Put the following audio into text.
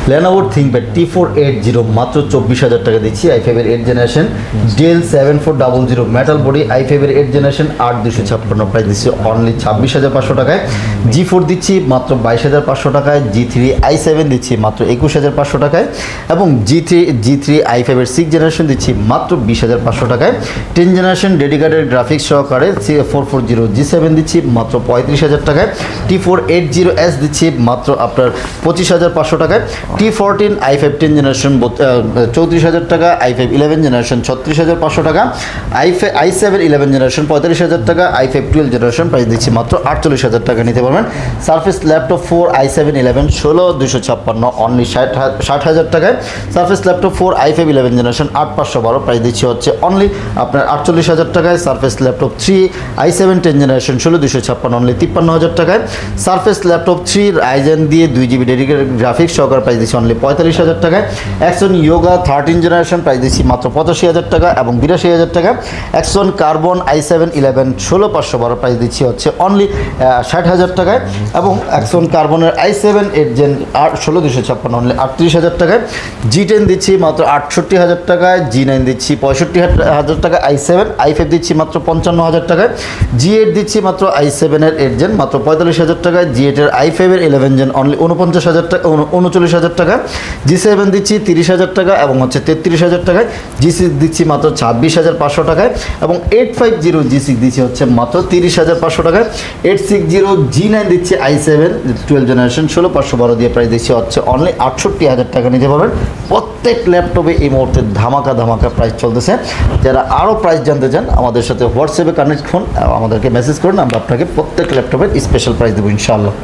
Lenovo ThinkPad T480 মাত্র 24,000 টাকা দিচ্ছি। i5 এর 8 generation, Dell 7400 metal body, i5 এর 8 জেনারেশন 8256 প্রাইস দিচ্ছি অনলি 26,500 টাকায়। G4 দিচ্ছি মাত্র 22,500 টাকায়, G3 i7 দিচ্ছি মাত্র 21,500 টাকায় এবং G3 i5 এর 6 জেনারেশন দিচ্ছি মাত্র 20,500 টাকায়। 10 জেনারেশন ডেডিকেটেড গ্রাফিক্স সহকারে 440 G7 দিচ্ছি মাত্র 35,000 টাকায়। T480S দিচ্ছি মাত্র আপনার 25,500 টাকায়। T14 i5 10 জেনারেশন 34,000 টাকা, i5 11 জেনারেশন 36,500 টাকা, i7 11 জেনারেশন 45,000 টাকা, i5 12 জেনারেশন প্রাইস দিচ্ছি মাত্র 48,000 টাকা নিতে পারবেন। সারফেস ল্যাপটপ 4 i7 11 16,256 অনলি 60,000 টাকায়। Surface laptop 4 i5 11 generation 8,512 price দিচ্ছি হচ্ছে অনলি আপনার 48,000 টাকায়। Surface laptop 3 i7 10 generation 16,256 only 53,000 টাকায়। সারফেস ল্যাপটপ 3 রাইজেন দিয়ে 2GB ডেডিকেটেড গ্রাফিক্স সহকারে প্রাইস দিচ্ছি অনলি 45,000 টাকায়। Axon Yoga 13 জেনারেশন প্রাইস দিচ্ছি মাত্র 85,000 টাকা এবং 82,000 টাকা। Axon Carbon i7 11 16,512 প্রাইস দিচ্ছি হচ্ছে অনলি 60,000 টাকায় এবং Axon Carbon-এর i7 8 Gen 16,256 অনলি 38,000 টাকায়। G10 দিচ্ছি মাত্র 68,000 টাকায়, G9 দিচ্ছি 65,000 টাকা, i5 দিচ্ছি মাত্র 55,000 টাকায়, G8 দিচ্ছি মাত্র i7 এর 8 Gen মাত্র 45,000 টাকায়, G8 এর i5 এর 11 Gen অনলি 49,000 টাকা 39,000 টাকা, G7 দিচ্ছি 30,000 টাকা এবং হচ্ছে 33,000 টাকায়, G6 দিচ্ছি মাত্র 26,500 টাকায় এবং 850 G6 দিচ্ছি হচ্ছে মাত্র 30,500 টাকায়। 860 G9 দিচ্ছি i7 12 জেনারেশন 16,512 দিয়ে প্রাইস দিচ্ছি হচ্ছে অনলি 68,000 টাকা নিতে পারবেন। প্রত্যেক ল্যাপটপে এই মুহূর্তে ধামাকা প্রাইস চলতেছে। যারা আরও প্রাইস জানতে চান আমাদের সাথে হোয়াটসঅ্যাপে কানেক্ট করুন, আমাদেরকে মেসেজ করুন, আমরা আপনাকে প্রত্যেক ল্যাপটপের স্পেশাল প্রাইস দেবো ইনশাআল্লাহ।